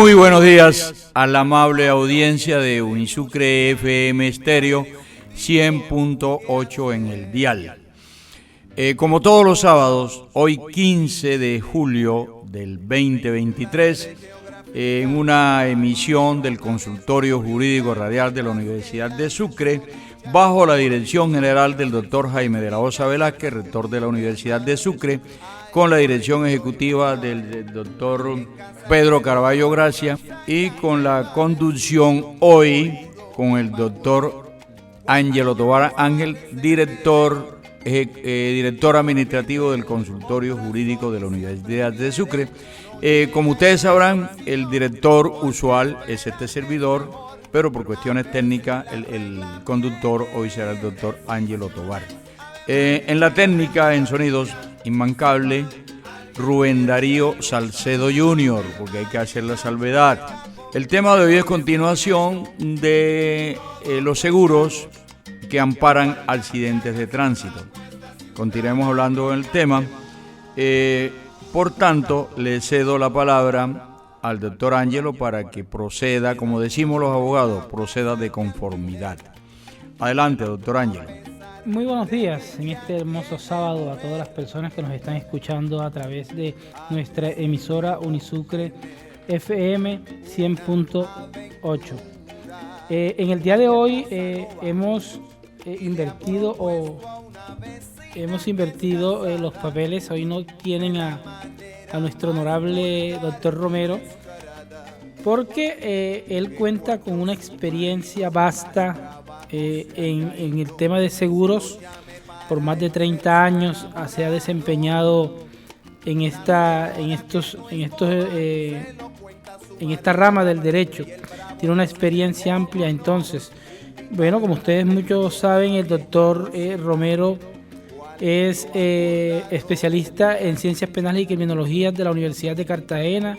Muy buenos días a la amable audiencia de Unisucre FM Estéreo 100.8 en el dial. Como todos los sábados, hoy 15 de julio del 2023, en una emisión del Consultorio Jurídico Radial de la Universidad de Sucre, bajo la dirección general del doctor Jaime de la Osa Velázquez, rector de la Universidad de Sucre, con la dirección ejecutiva del doctor Pedro Carballo Gracia y con la conducción hoy con el doctor Ángelo Tobar Ángel, director administrativo del Consultorio Jurídico de la Universidad de Sucre. Como ustedes sabrán, el director usual es este servidor, pero por cuestiones técnicas el conductor hoy será el doctor Ángelo Tobar. En la técnica, en sonidos, inmancable, Rubén Darío Salcedo Jr., porque hay que hacer la salvedad. El tema de hoy es continuación de los seguros que amparan accidentes de tránsito. Continuemos hablando del tema. Por tanto, le cedo la palabra al doctor Ángelo para que proceda, como decimos los abogados, proceda de conformidad. Adelante, doctor Ángelo. Muy buenos días en este hermoso sábado a todas las personas que nos están escuchando a través de nuestra emisora Unisucre FM 100.8. En el día de hoy hemos invertido los papeles. Hoy no tienen a nuestro honorable doctor Romero, porque él cuenta con una experiencia vasta en el tema de seguros. Por más de 30 años se ha desempeñado en esta rama del derecho. Tiene una experiencia amplia. Entonces, bueno, como ustedes muchos saben, el doctor Romero es especialista en ciencias penales y criminologías de la Universidad de Cartagena.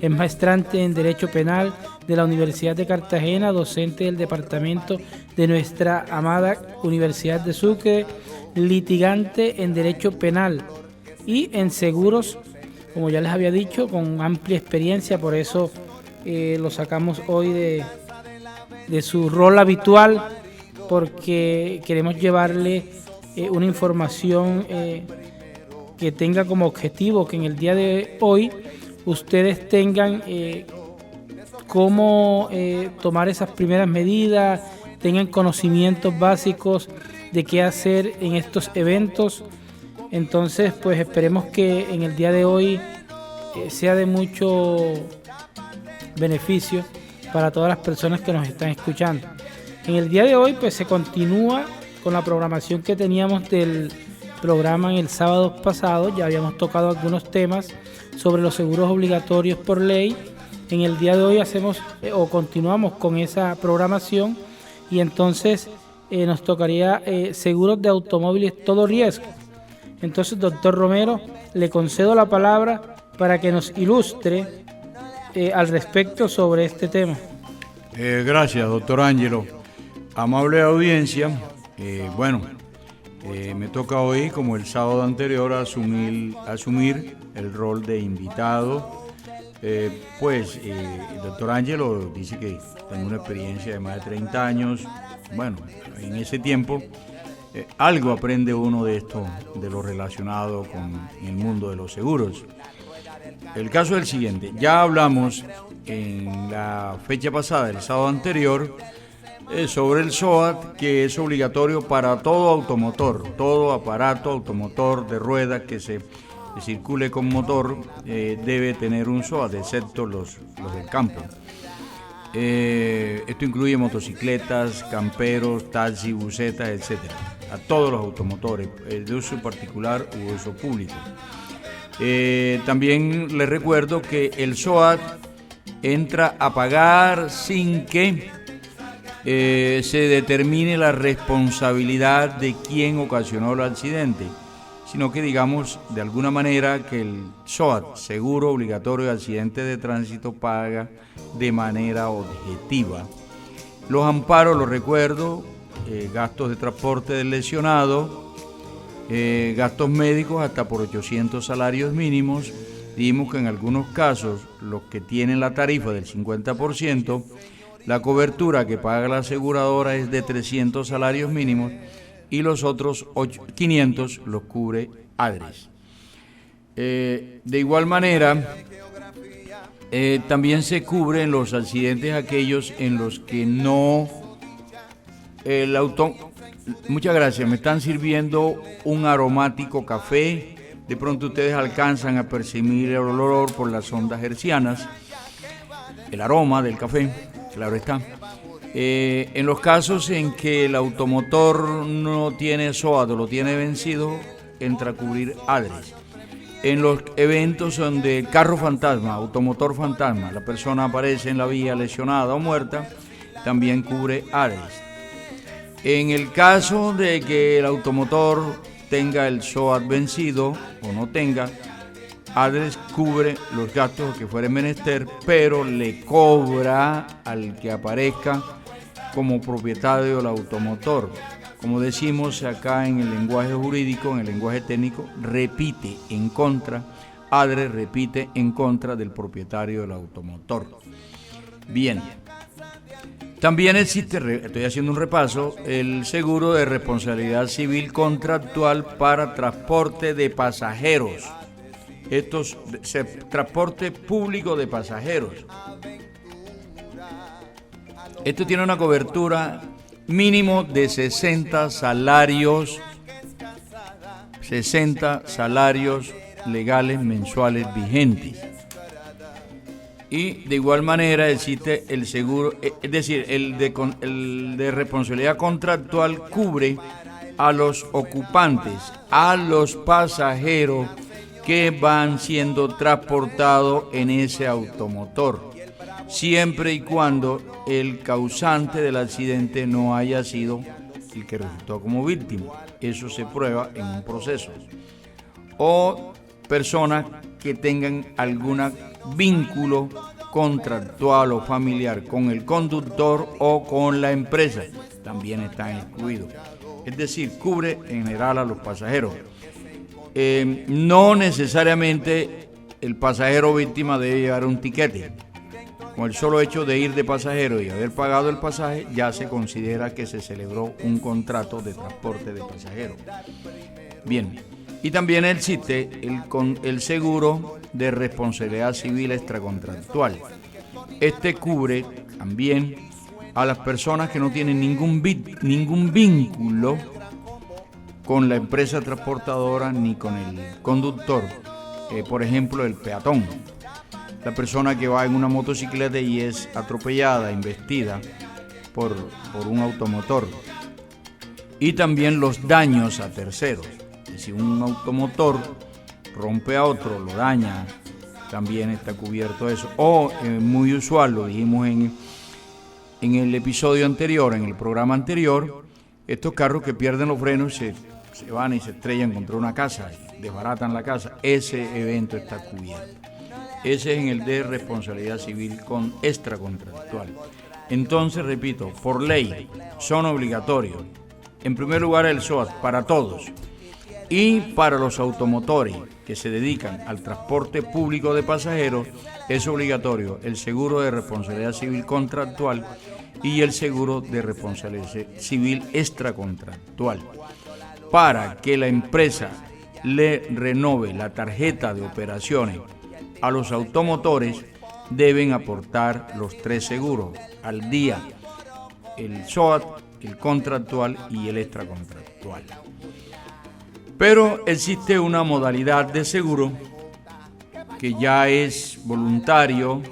Es maestrante en Derecho Penal de la Universidad de Cartagena, docente del departamento de nuestra amada Universidad de Sucre, litigante en Derecho Penal y en seguros, como ya les había dicho, con amplia experiencia. Por eso lo sacamos hoy de su rol habitual, porque queremos llevarle una información que tenga como objetivo que en el día de hoy ustedes tengan cómo tomar esas primeras medidas, tengan conocimientos básicos de qué hacer en estos eventos. Entonces, pues esperemos que en el día de hoy sea de mucho beneficio para todas las personas que nos están escuchando. En el día de hoy, pues se continúa con la programación que teníamos del programa en el sábado pasado. Ya habíamos tocado algunos temas sobre los seguros obligatorios por ley. En el día de hoy continuamos con esa programación, y entonces nos tocaría seguros de automóviles todo riesgo. Entonces, doctor Romero, le concedo la palabra para que nos ilustre al respecto sobre este tema. Gracias, doctor Ángelo. Amable audiencia, me toca hoy, como el sábado anterior, asumir el rol de invitado. El doctor Ángelo dice que tengo una experiencia de más de 30 años. Bueno, en ese tiempo algo aprende uno de esto, de lo relacionado con el mundo de los seguros. El caso es el siguiente: ya hablamos en la fecha pasada, el sábado anterior, sobre el SOAT, que es obligatorio para todo automotor, todo aparato automotor de ruedas que circule con motor debe tener un SOAT, excepto los del campo. Esto incluye motocicletas, camperos, taxis, busetas, etcétera, a todos los automotores de uso particular u uso público. También les recuerdo que el SOAT entra a pagar sin que se determine la responsabilidad de quien ocasionó el accidente, sino que digamos de alguna manera que el SOAT, Seguro Obligatorio de Accidentes de Tránsito, paga de manera objetiva. Los amparos, los recuerdo, gastos de transporte del lesionado, gastos médicos hasta por 800 salarios mínimos, dijimos que en algunos casos, los que tienen la tarifa del 50%, la cobertura que paga la aseguradora es de 300 salarios mínimos y los otros 500 los cubre ADRES. De igual manera, también se cubren los accidentes aquellos en los que no el auto. Muchas gracias, me están sirviendo un aromático café. De pronto ustedes alcanzan a percibir el olor por las ondas hertzianas, el aroma del café, claro está. En los casos en que el automotor no tiene SOAT o lo tiene vencido, entra a cubrir ADRES. En los eventos donde el carro fantasma, automotor fantasma, la persona aparece en la vía lesionada o muerta, también cubre ADRES. En el caso de que el automotor tenga el SOAT vencido o no tenga, ADRES cubre los gastos que fueren menester, pero le cobra al que aparezca como propietario del automotor. Como decimos acá en el lenguaje jurídico, en el lenguaje técnico, repite en contra, ADRES repite en contra del propietario del automotor. Bien. También existe, estoy haciendo un repaso, el seguro de responsabilidad civil contractual para transporte de pasajeros. Transporte público de pasajeros. Esto tiene una cobertura mínimo de 60 salarios legales mensuales vigentes. Y de igual manera existe el seguro, es decir, el de responsabilidad contractual cubre a los ocupantes, a los pasajeros que van siendo transportados en ese automotor, siempre y cuando el causante del accidente no haya sido el que resultó como víctima. Eso se prueba en un proceso. O personas que tengan algún vínculo contractual o familiar con el conductor o con la empresa, también están excluidos. Es decir, cubre en general a los pasajeros. No necesariamente el pasajero víctima debe llevar un tiquete. Con el solo hecho de ir de pasajero y haber pagado el pasaje, ya se considera que se celebró un contrato de transporte de pasajeros. Bien, y también existe el seguro de responsabilidad civil extracontractual. Este cubre también a las personas que no tienen ningún vínculo con la empresa transportadora ni con el conductor. Por ejemplo, el peatón. La persona que va en una motocicleta y es atropellada, investida por un automotor. Y también los daños a terceros. Si un automotor rompe a otro, lo daña, también está cubierto eso. O, muy usual, lo dijimos en el episodio anterior, en el programa anterior, estos carros que pierden los frenos se van y se estrellan contra una casa y desbaratan la casa. Ese evento está cubierto. Ese es en el de responsabilidad civil extracontractual. Entonces, repito, por ley son obligatorios. En primer lugar, el SOAT para todos. Y para los automotores que se dedican al transporte público de pasajeros, es obligatorio el seguro de responsabilidad civil contractual y el seguro de responsabilidad civil extracontractual. Para que la empresa le renove la tarjeta de operaciones a los automotores, deben aportar los 3 seguros al día: el SOAT, el contractual y el extracontractual. Pero existe una modalidad de seguro que ya es voluntario,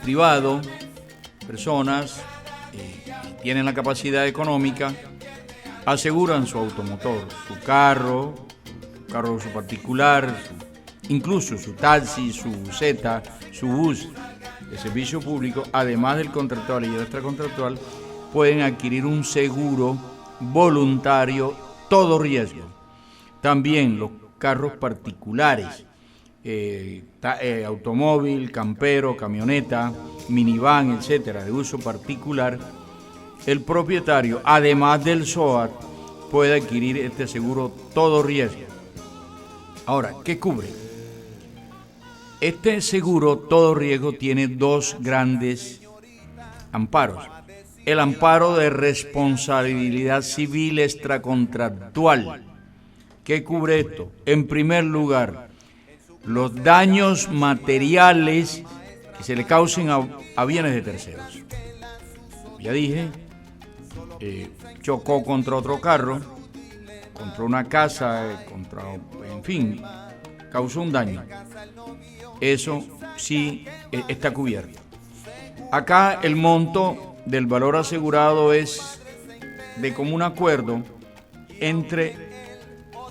privado, personas que tienen la capacidad económica, aseguran su automotor, su carro su particular, incluso su taxi, su buseta, su bus de servicio público, además del contractual y el extracontractual, pueden adquirir un seguro voluntario todo riesgo. También los carros particulares, automóvil, campero, camioneta, minivan, etcétera, de uso particular, el propietario, además del SOAT, puede adquirir este seguro todo riesgo. Ahora, ¿qué cubre? Este seguro, todo riesgo, tiene dos grandes amparos. El amparo de responsabilidad civil extracontractual. ¿Qué cubre esto? En primer lugar, los daños materiales que se le causen a bienes de terceros. Ya dije, chocó contra otro carro, contra una casa, en fin, causó un daño. Eso sí está cubierto. Acá el monto del valor asegurado es de común acuerdo entre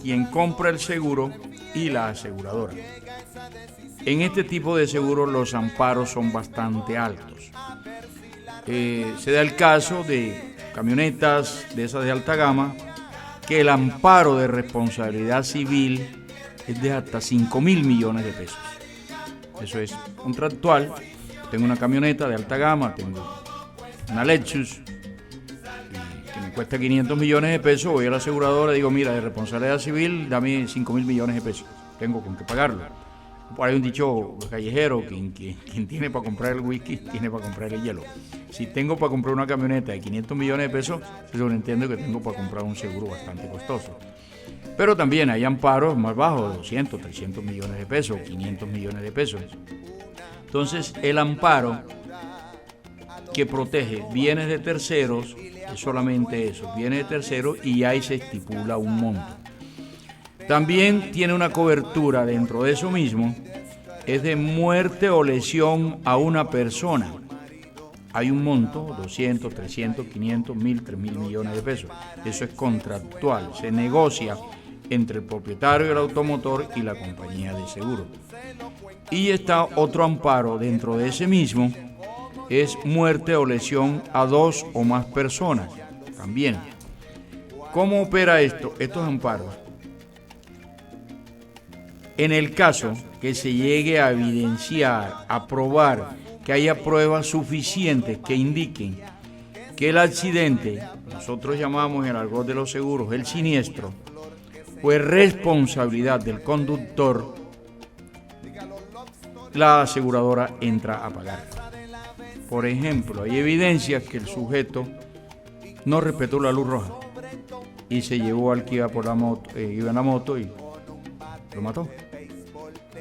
quien compra el seguro y la aseguradora. En este tipo de seguros los amparos son bastante altos. Se da el caso de camionetas de esas de alta gama, que el amparo de responsabilidad civil es de hasta 5.000 millones de pesos. Eso es contractual. Tengo una camioneta de alta gama, tengo una Lexus que me cuesta 500 millones de pesos, voy a la aseguradora y digo, mira, de responsabilidad civil, dame 5.000 millones de pesos, tengo con qué pagarlo. Por ahí un dicho callejero, quien tiene para comprar el whisky, tiene para comprar el hielo. Si tengo para comprar una camioneta de 500 millones de pesos, se sobreentiende que tengo para comprar un seguro bastante costoso. Pero también hay amparos más bajos, de 200, 300 millones de pesos, 500 millones de pesos. Entonces, el amparo que protege bienes de terceros es solamente eso, bienes de terceros, y ahí se estipula un monto. También tiene una cobertura dentro de eso mismo, es de muerte o lesión a una persona. Hay un monto, 200, 300, 500, 1.000, 3.000 millones de pesos. Eso es contractual, se negocia entre el propietario del automotor y la compañía de seguro. Y está otro amparo dentro de ese mismo, es muerte o lesión a dos o más personas también. ¿Cómo opera esto? Estos amparos. En el caso que se llegue a evidenciar, a probar que haya pruebas suficientes que indiquen que el accidente, nosotros llamamos en el argot de los seguros el siniestro, fue responsabilidad del conductor, la aseguradora entra a pagar. Por ejemplo, hay evidencias que el sujeto no respetó la luz roja y se llevó al que iba por la moto, iba en la moto y lo mató.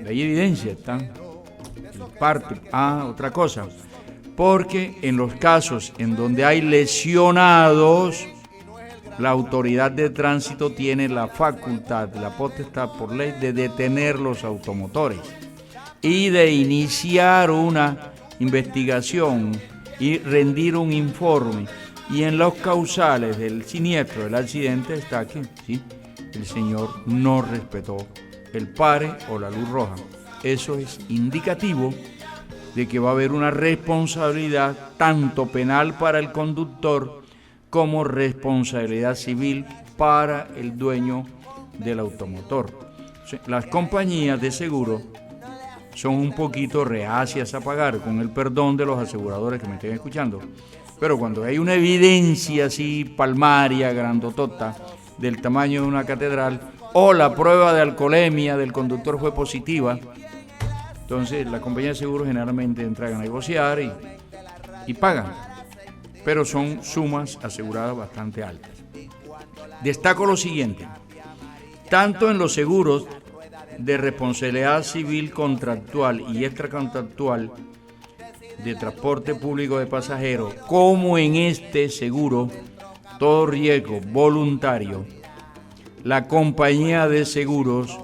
Hay evidencia, están parte. Otra cosa, porque en los casos en donde hay lesionados, la autoridad de tránsito tiene la facultad, la potestad por ley de detener los automotores y de iniciar una investigación y rendir un informe. Y en los causales del siniestro, del accidente, está que ¿sí? El señor no respetó el pare o la luz roja. Eso es indicativo de que va a haber una responsabilidad tanto penal para el conductor como responsabilidad civil para el dueño del automotor. Las compañías de seguro son un poquito reacias a pagar, con el perdón de los aseguradores que me estén escuchando, pero cuando hay una evidencia así palmaria, grandotota, del tamaño de una catedral, o la prueba de alcoholemia del conductor fue positiva, entonces la compañía de seguros generalmente entra a negociar y pagan, pero son sumas aseguradas bastante altas. Destaco lo siguiente: tanto en los seguros de responsabilidad civil contractual y extracontractual de transporte público de pasajeros, como en este seguro todo riesgo voluntario, la compañía de seguros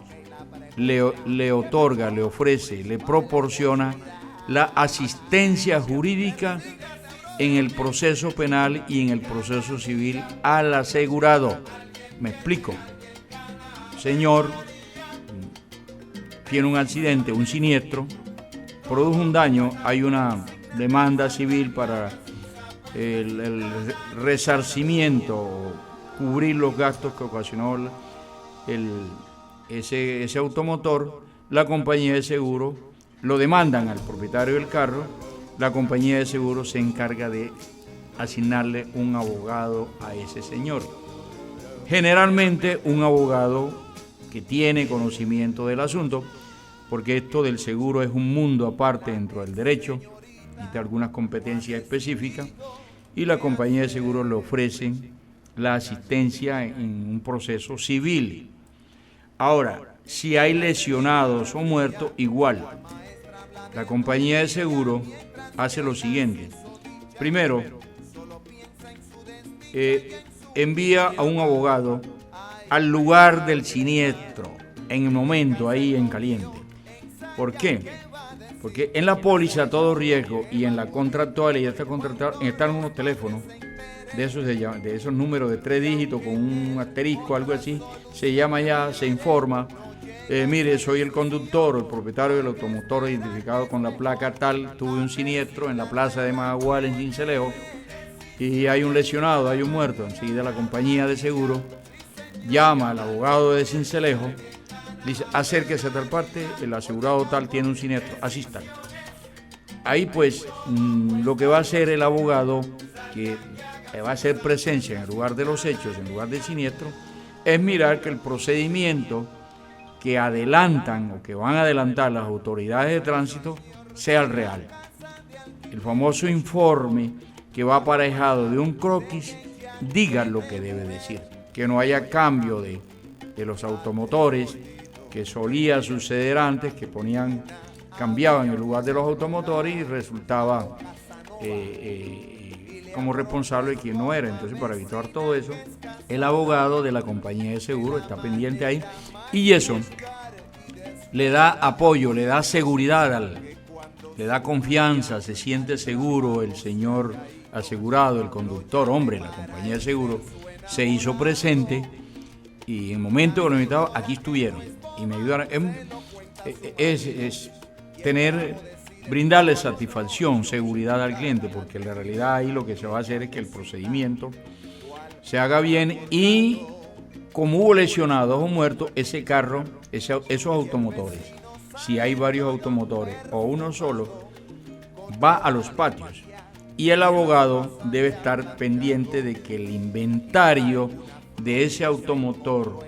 le otorga, le ofrece, le proporciona la asistencia jurídica en el proceso penal y en el proceso civil al asegurado. Me explico. Señor, tiene un accidente, un siniestro, produjo un daño, hay una demanda civil para el resarcimiento, cubrir los gastos que ocasionó ese automotor. La compañía de seguro lo demandan al propietario del carro, la compañía de seguro se encarga de asignarle un abogado a ese señor. Generalmente un abogado que tiene conocimiento del asunto, porque esto del seguro es un mundo aparte dentro del derecho, necesita algunas competencias específicas, y la compañía de seguros le ofrecen la asistencia en un proceso civil. Ahora, si hay lesionados o muertos, igual. La compañía de seguro hace lo siguiente. Primero, envía a un abogado al lugar del siniestro, en el momento, ahí en caliente. ¿Por qué? Porque en la póliza todo riesgo y en la contractual ya está contratado, están unos teléfonos de esos números de 3 dígitos con un asterisco, algo así, se llama ya, se informa, mire, soy el conductor o el propietario del automotor identificado con la placa tal, tuve un siniestro en la plaza de Mahahual en Sincelejo y hay un lesionado, hay un muerto. Enseguida la compañía de seguro llama al abogado de Sincelejo, dice, acérquese a tal parte, el asegurado tal tiene un siniestro, asistan. Ahí pues lo que va a hacer el abogado, que va a hacer presencia en el lugar de los hechos, en el lugar del siniestro, es mirar que el procedimiento que adelantan o que van a adelantar las autoridades de tránsito sea el real. El famoso informe que va aparejado de un croquis diga lo que debe decir, que no haya cambio de los automotores, que solía suceder antes, que cambiaban el lugar de los automotores y resultaba como responsable de quien no era. Entonces, para evitar todo eso, el abogado de la compañía de seguro está pendiente ahí, y eso le da apoyo, le da seguridad, le da confianza, se siente seguro el señor asegurado, el conductor, hombre, la compañía de seguro se hizo presente y en el momento que lo necesitaba, aquí estuvieron y me ayudaron. Es brindarle satisfacción, seguridad al cliente, porque en la realidad ahí lo que se va a hacer es que el procedimiento se haga bien y como hubo lesionados o muertos, ese carro, esos automotores, si hay varios automotores o uno solo, va a los patios y el abogado debe estar pendiente de que el inventario de ese automotor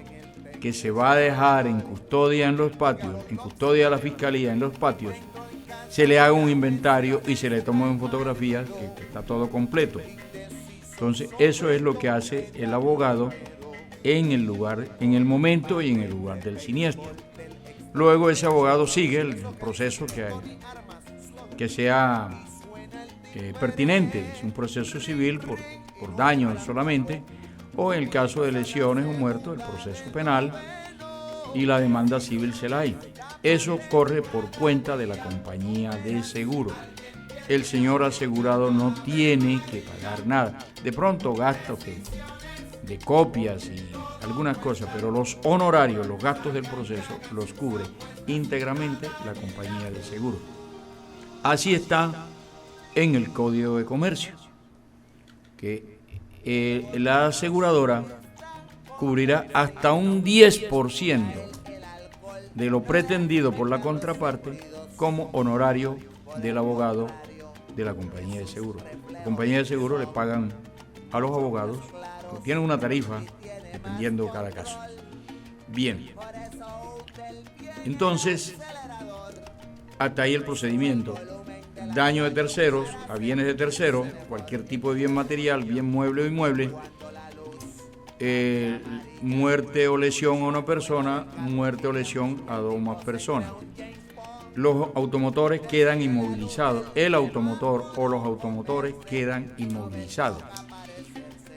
que se va a dejar en custodia en los patios, en custodia de la fiscalía en los patios, se le haga un inventario y se le tomen fotografías que está todo completo. Entonces, eso es lo que hace el abogado en el lugar, en el momento y en el lugar del siniestro. Luego ese abogado sigue el proceso que sea pertinente, es un proceso civil por daños solamente, o en el caso de lesiones o muertos, el proceso penal y la demanda civil CELAI. Eso corre por cuenta de la compañía de seguro. El señor asegurado no tiene que pagar nada. De pronto gastos de copias y algunas cosas, pero los honorarios, los gastos del proceso los cubre íntegramente la compañía de seguro. Así está en el Código de Comercio, que la aseguradora cubrirá hasta un 10% de lo pretendido por la contraparte como honorario del abogado de la compañía de seguro. La compañía de seguro le pagan a los abogados, tienen una tarifa dependiendo de cada caso. Bien, entonces, hasta ahí el procedimiento. Daño de terceros a bienes de terceros, cualquier tipo de bien material, bien mueble o inmueble, muerte o lesión a una persona, muerte o lesión a 2 o más personas. Los automotores quedan inmovilizados, el automotor o los automotores quedan inmovilizados.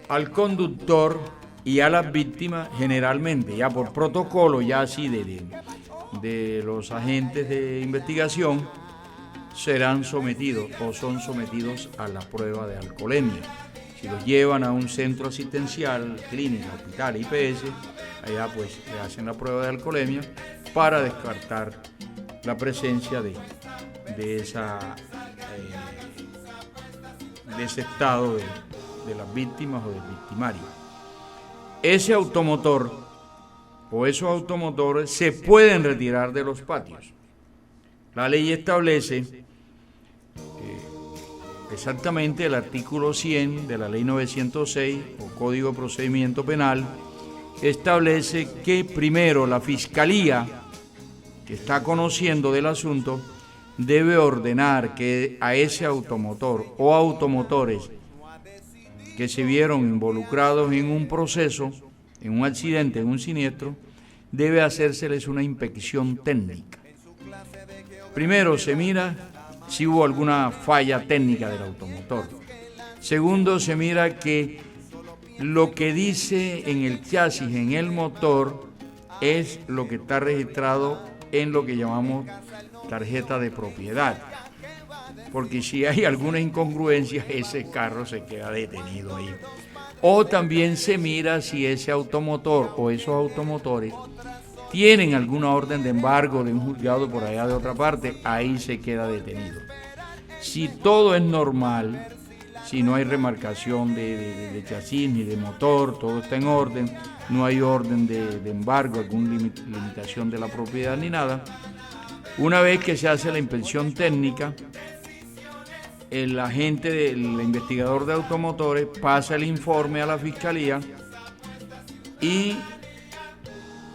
Al conductor y a las víctimas, generalmente, ya por protocolo, ya así de los agentes de investigación, serán sometidos o son sometidos a la prueba de alcoholemia. Si los llevan a un centro asistencial, clínica, hospital, IPS, allá pues le hacen la prueba de alcoholemia para descartar la presencia de ese estado de las víctimas o del victimario. Ese automotor o esos automotores se pueden retirar de los patios. La ley establece exactamente el artículo 100 de la ley 906 o Código de Procedimiento Penal, establece que primero la Fiscalía, que está conociendo del asunto, debe ordenar que a ese automotor o automotores que se vieron involucrados en un proceso, en un accidente, en un siniestro, debe hacérseles una inspección técnica. Primero se mira si hubo alguna falla técnica del automotor. Segundo, se mira que lo que dice en el chasis, en el motor, es lo que está registrado en lo que llamamos tarjeta de propiedad. Porque si hay alguna incongruencia, ese carro se queda detenido ahí. O también se mira si ese automotor o esos automotores tienen alguna orden de embargo de un juzgado por allá de otra parte, ahí se queda detenido. Si todo es normal, si no hay remarcación de chasis ni de motor, todo está en orden, no hay orden de embargo, alguna limitación de la propiedad ni nada, una vez que se hace la inspección técnica, el agente, el investigador de automotores pasa el informe a la Fiscalía y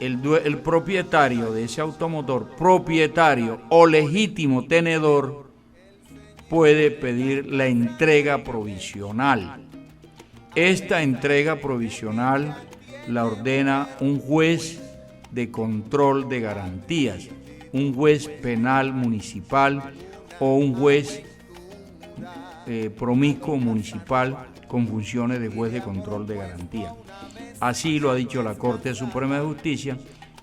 el propietario de ese automotor, propietario o legítimo tenedor, puede pedir la entrega provisional. Esta entrega provisional la ordena un juez de control de garantías, un juez penal municipal o un juez promiscuo municipal con funciones de juez de control de garantía. Así lo ha dicho la Corte Suprema de Justicia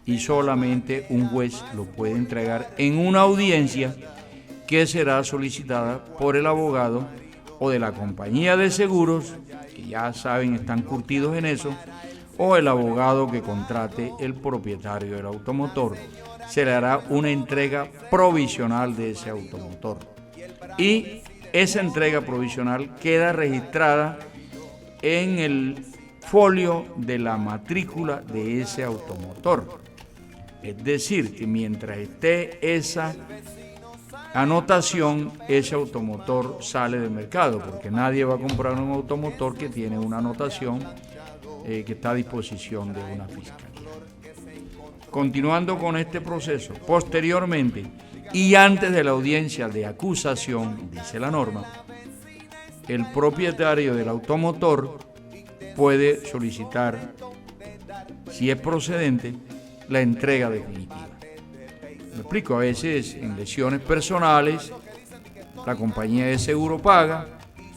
y solamente un juez lo puede entregar en una audiencia que será solicitada por el abogado o de la compañía de seguros, que ya saben están curtidos en eso, o el abogado que contrate el propietario del automotor. Se le hará una entrega provisional de ese automotor. Y esa entrega provisional queda registrada en el folio de la matrícula de ese automotor. Es decir, que mientras esté esa anotación, ese automotor sale del mercado, porque nadie va a comprar un automotor que tiene una anotación que está a disposición de una fiscalía. Continuando con este proceso, posteriormente y antes de la audiencia de acusación, dice la norma, el propietario del automotor puede solicitar, si es procedente, la entrega definitiva. Me explico, a veces en lesiones personales, la compañía de seguro paga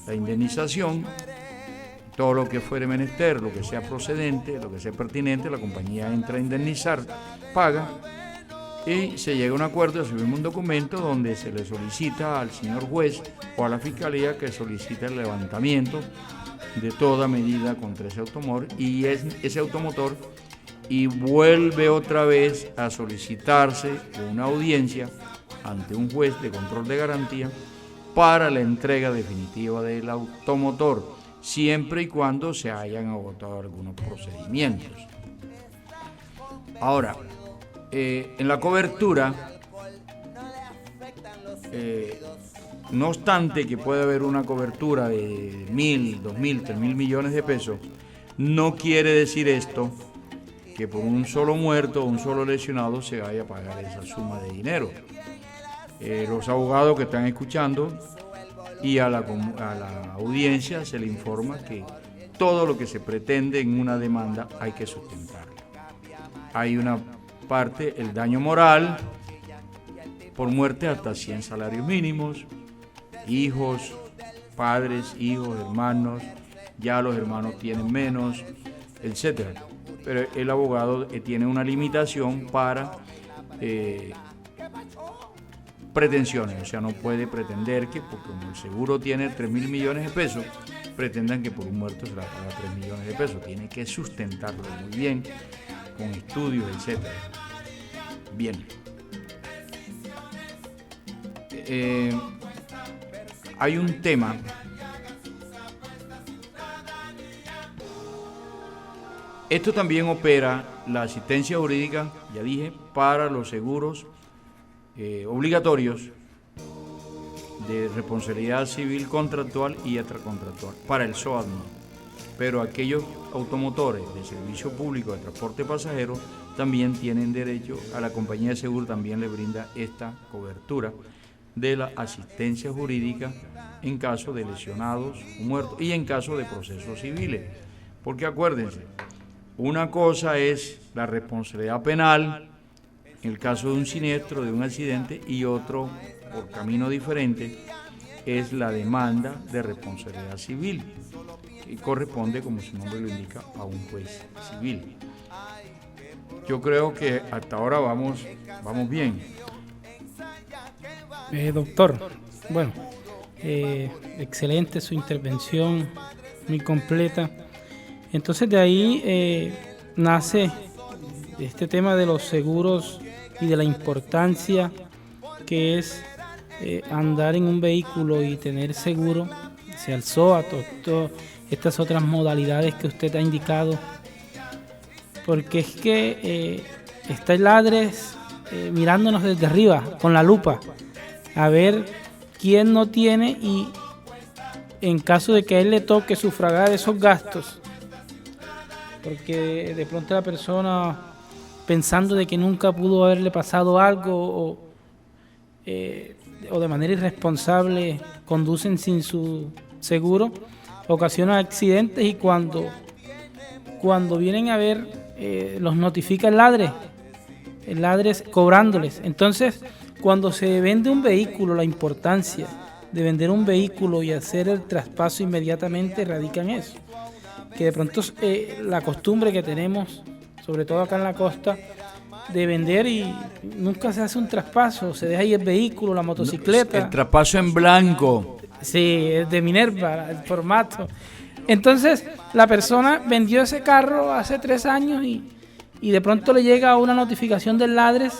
la indemnización, todo lo que fuere menester, lo que sea procedente, lo que sea pertinente, la compañía entra a indemnizar, paga, y se llega a un acuerdo, se firma un documento donde se le solicita al señor juez o a la fiscalía que solicite el levantamiento de toda medida contra ese automotor y vuelve otra vez a solicitarse una audiencia ante un juez de control de garantía para la entrega definitiva del automotor, siempre y cuando se hayan agotado algunos procedimientos. Ahora, en la cobertura, no obstante que puede haber una cobertura de 1.000, 2.000, 3.000 millones de pesos, no quiere decir esto que por un solo muerto o un solo lesionado se vaya a pagar esa suma de dinero. Los abogados que están escuchando y a la audiencia se le informa que todo lo que se pretende en una demanda hay que sustentarlo. Hay una parte, el daño moral, por muerte hasta 100 salarios mínimos, hijos, padres, hijos, hermanos, ya los hermanos tienen menos, etcétera. Pero el abogado tiene una limitación para pretensiones, o sea, no puede pretender que, porque como el seguro tiene 3.000 millones de pesos, pretendan que por un muerto se le paga 3 millones de pesos. Tiene que sustentarlo muy bien, con estudios, etcétera. Bien. Hay un tema Esto también opera la asistencia jurídica, ya dije, para los seguros obligatorios de responsabilidad civil contractual y extracontractual, para el SOAT no. pero aquellos automotores de servicio público de transporte de pasajeros también tienen derecho, a la compañía de seguro también le brinda esta cobertura de la asistencia jurídica en caso de lesionados o muertos y en caso de procesos civiles. Porque acuérdense, una cosa es la responsabilidad penal en el caso de un siniestro, de un accidente, y otro, por camino diferente, es la demanda de responsabilidad civil, que corresponde, como su nombre lo indica, a un juez civil. Yo creo que hasta ahora vamos bien. Doctor, bueno, excelente su intervención, muy completa. Entonces de ahí nace este tema de los seguros y de la importancia que es andar en un vehículo y tener seguro, sea el SOAT o estas otras modalidades que usted ha indicado, porque es que está el Adres mirándonos desde arriba con la lupa a ver quién no tiene, y en caso de que a él le toque sufragar esos gastos, porque de pronto la persona, pensando de que nunca pudo haberle pasado algo o de manera irresponsable conducen sin su seguro, ocasiona accidentes, y cuando vienen a ver los notifica el Adres cobrándoles. Entonces, cuando se vende un vehículo, la importancia de vender un vehículo y hacer el traspaso inmediatamente radica en eso, que de pronto la costumbre que tenemos, sobre todo acá en la costa, de vender y nunca se hace un traspaso, se deja ahí el vehículo, la motocicleta. El traspaso en blanco. Sí, es de Minerva, el formato. Entonces, la persona vendió ese carro hace 3 años y de pronto le llega una notificación del Adres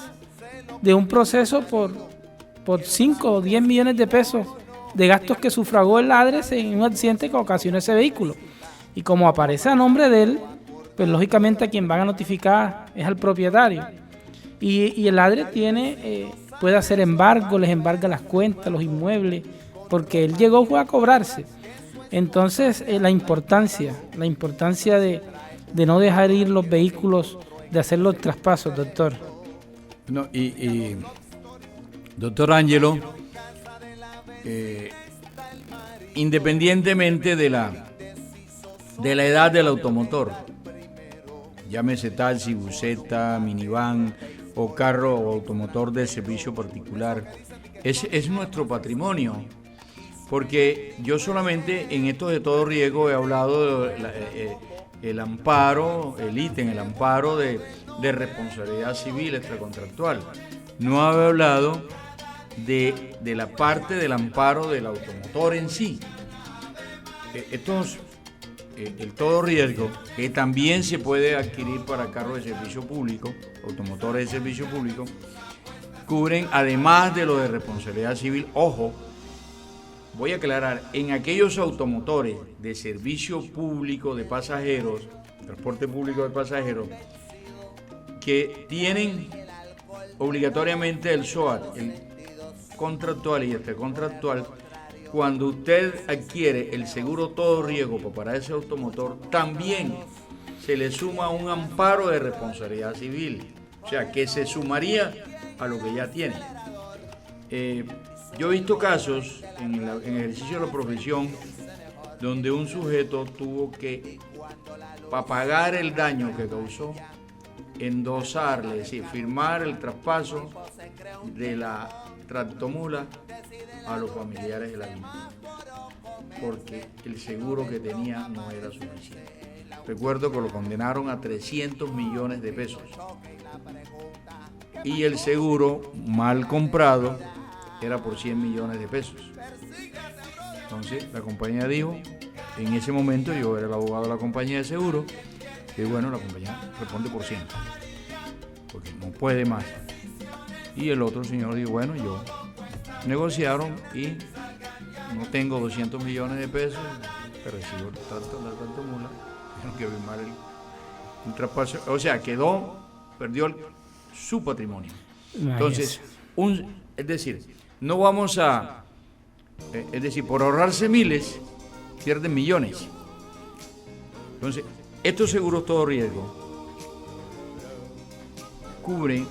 de un proceso por 5 o 10 millones de pesos de gastos que sufragó el Adres en un accidente que ocasionó ese vehículo. Y como aparece a nombre de él, pues lógicamente a quien van a notificar es al propietario. Y el Adres puede hacer embargo, les embarga las cuentas, los inmuebles, porque él fue a cobrarse. Entonces, la importancia de no dejar ir los vehículos, de hacer los traspasos, doctor. No, y doctor Ángelo, independientemente de la edad del automotor, llámese taxi, buseta, minivan o carro o automotor de servicio particular, es nuestro patrimonio. Porque yo solamente en esto de todo riesgo he hablado el amparo, el ítem, el amparo de responsabilidad civil extracontractual. No había hablado de la parte del amparo del automotor en sí. El todo riesgo, que también se puede adquirir para carros de servicio público, automotores de servicio público, cubren, además de lo de responsabilidad civil, ojo, voy a aclarar, en aquellos automotores de servicio público de pasajeros, transporte público de pasajeros, que tienen obligatoriamente el SOAT, el contractual y extracontractual, cuando usted adquiere el seguro todo riesgo para ese automotor, también se le suma un amparo de responsabilidad civil, o sea, que se sumaría a lo que ya tiene. Yo he visto casos en el ejercicio de la profesión donde un sujeto tuvo que, para pagar el daño que causó, endosarle, es decir, firmar el traspaso de la tractomula a los familiares de la víctima, porque el seguro que tenía no era suficiente. Recuerdo que lo condenaron a 300 millones de pesos y el seguro mal comprado era por 100 millones de pesos. Entonces la compañía dijo, en ese momento yo era el abogado de la compañía de seguro, que bueno, la compañía responde por 100, porque no puede más. Y el otro señor dijo, bueno, yo negociaron y no tengo 200 millones de pesos, te recibo la tractomula, tengo que firmar un traspaso, o sea, perdió su patrimonio. Entonces, es decir, no vamos es decir, por ahorrarse miles, pierden millones. Entonces, estos seguros todo riesgo cubren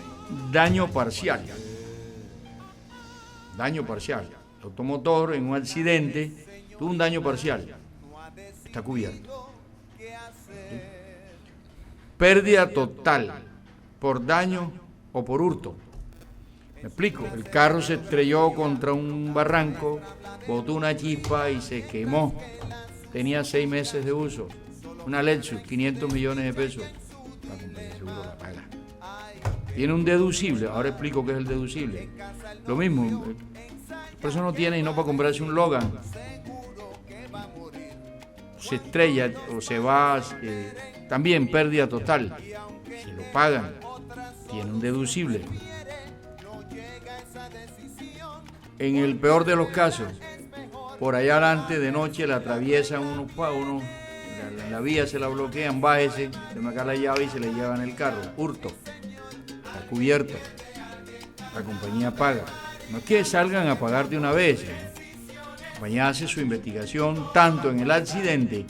daño parcial. Daño parcial. El automotor en un accidente tuvo un daño parcial. Está cubierto. Pérdida total por daño o por hurto. Me explico. El carro se estrelló contra un barranco, botó una chispa y se quemó. Tenía 6 meses de uso. Una Lexus, 500 millones de pesos. La compañía de seguro la paga. Tiene un deducible. Ahora explico qué es el deducible. Lo mismo. La persona no tiene y no para comprarse un Logan. Se estrella o se va, también pérdida total. Se lo pagan. Tiene un deducible. En el peor de los casos, por allá adelante de noche la atraviesan unos, la vía se la bloquean, bájese, se me cae la llave y se le llevan el carro. Hurto. Está cubierto. La compañía paga. No es que salgan a pagar de una vez. La compañía hace su investigación tanto en el accidente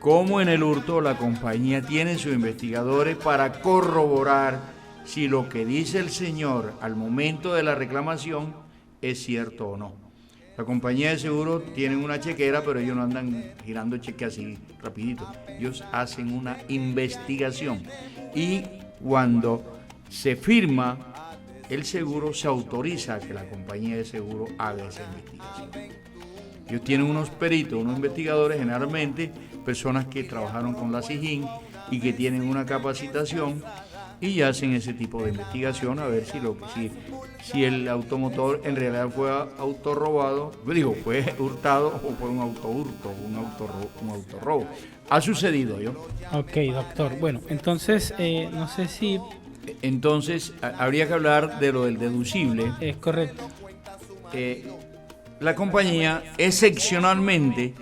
como en el hurto. La compañía tiene sus investigadores para corroborar si lo que dice el señor al momento de la reclamación es cierto o no. La compañía de seguro tienen una chequera, pero ellos no andan girando cheques así rapidito. Ellos hacen una investigación y cuando se firma el seguro, se autoriza a que la compañía de seguro haga esa investigación. Ellos tienen unos peritos, unos investigadores, generalmente personas que trabajaron con la SIJIN y que tienen una capacitación y hacen ese tipo de investigación a ver si el automotor en realidad fue autorrobado, fue hurtado o fue un autohurto, un autorrobo. Ha sucedido, ¿yo? Ok, doctor. Bueno, entonces, no sé si... Entonces, habría que hablar de lo del deducible. Es correcto. La compañía excepcionalmente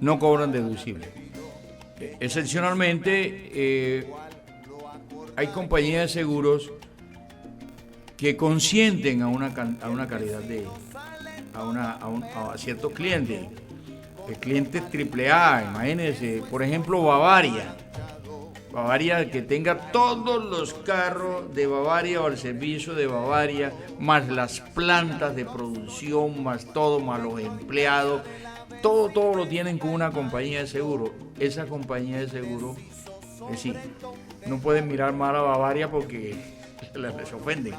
no cobran deducible. Excepcionalmente hay compañías de seguros que consienten a una calidad a ciertos clientes. El cliente AAA, imagínense, por ejemplo, Bavaria que tenga todos los carros de Bavaria o al servicio de Bavaria, más las plantas de producción, más todo, más los empleados, todo lo tienen con una compañía de seguro. Esa compañía de seguro, es decir, no pueden mirar mal a Bavaria porque les ofenden.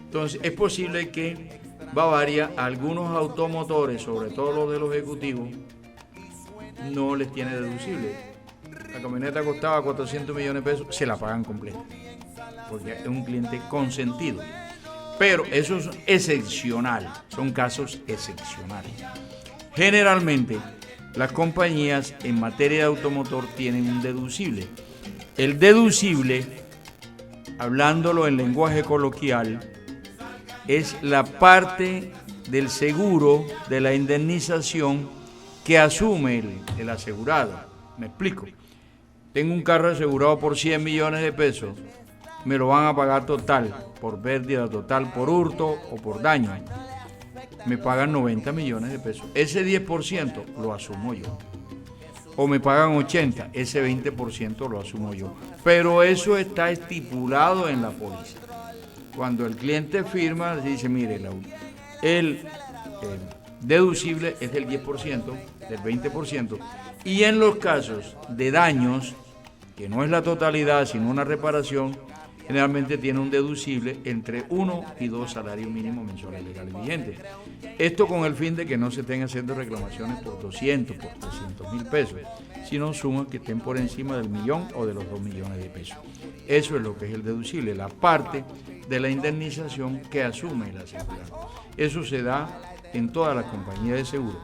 Entonces, es posible que Bavaria, algunos automotores, sobre todo los de los ejecutivos, no les tiene deducible. La camioneta costaba 400 millones de pesos, se la pagan completa, porque es un cliente consentido. Pero eso es excepcional, son casos excepcionales. Generalmente, las compañías en materia de automotor tienen un deducible. El deducible, hablándolo en lenguaje coloquial, es la parte del seguro de la indemnización que asume el asegurado. Me explico. Tengo un carro asegurado por 100 millones de pesos, me lo van a pagar total, por pérdida total, por hurto o por daño. Me pagan 90 millones de pesos. Ese 10% lo asumo yo. O me pagan 80, ese 20% lo asumo yo. Pero eso está estipulado en la póliza. Cuando el cliente firma, dice, mire, el deducible es del 10%, del 20%, y en los casos de daños, que no es la totalidad, sino una reparación, generalmente tiene un deducible entre 1 y 2 salarios mínimos mensuales legales vigentes. Esto con el fin de que no se estén haciendo reclamaciones por 200, por 300 mil pesos, sino sumas que estén por encima del millón o de los 2 millones de pesos. Eso es lo que es el deducible, la parte de la indemnización que asume el asegurado. Eso se da en todas las compañías de seguro,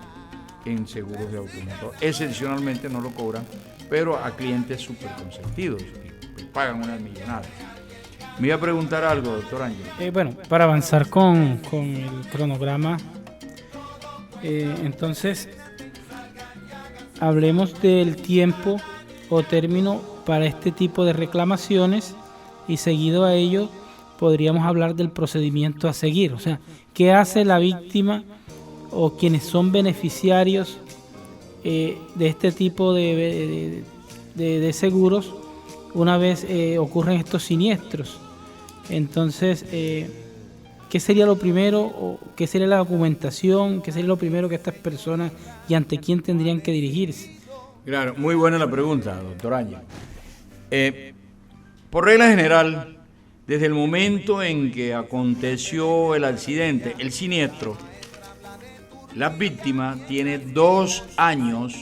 en seguros de automotor. Excepcionalmente no lo cobran, pero a clientes súper consentidos, que pagan una millonada. Me iba a preguntar algo, doctor Ángel. Bueno, para avanzar con el cronograma, entonces hablemos del tiempo o término para este tipo de reclamaciones y seguido a ello podríamos hablar del procedimiento a seguir. O sea, ¿qué hace la víctima o quienes son beneficiarios de este tipo de de seguros una vez ocurren estos siniestros. Entonces, ¿qué sería lo primero, o qué sería la documentación, qué sería lo primero que estas personas y ante quién tendrían que dirigirse? Claro, muy buena la pregunta, doctor Ángel. Por regla general, desde el momento en que aconteció el accidente, el siniestro, la víctima tiene 2 años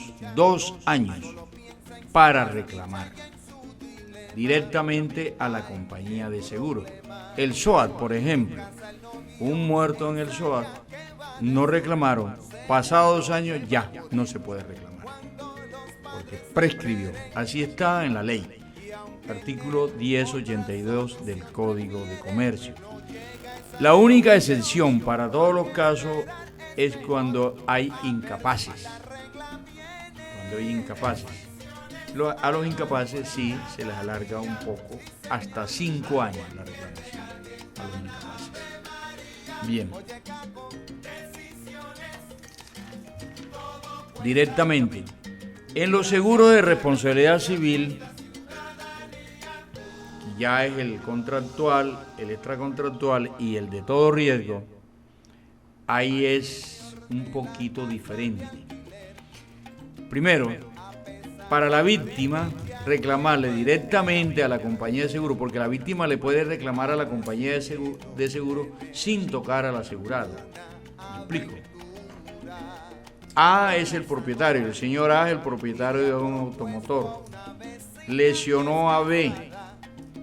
para reclamar directamente a la compañía de seguro. El SOAT, por ejemplo, un muerto en el SOAT, no reclamaron, pasados 2 años ya no se puede reclamar, porque prescribió. Así está en la ley, artículo 1082 del Código de Comercio. La única excepción para todos los casos es cuando hay incapaces. A los incapaces sí se les alarga un poco, hasta 5 años la reclamación a los incapaces. Bien. Directamente, en los seguros de responsabilidad civil, que ya es el contractual, el extracontractual y el de todo riesgo, ahí es un poquito diferente. Primero, para la víctima, reclamarle directamente a la compañía de seguro, porque la víctima le puede reclamar a la compañía de seguro sin tocar al asegurado. ¿Me explico? A es el propietario, el señor A es el propietario de un automotor. Lesionó a B,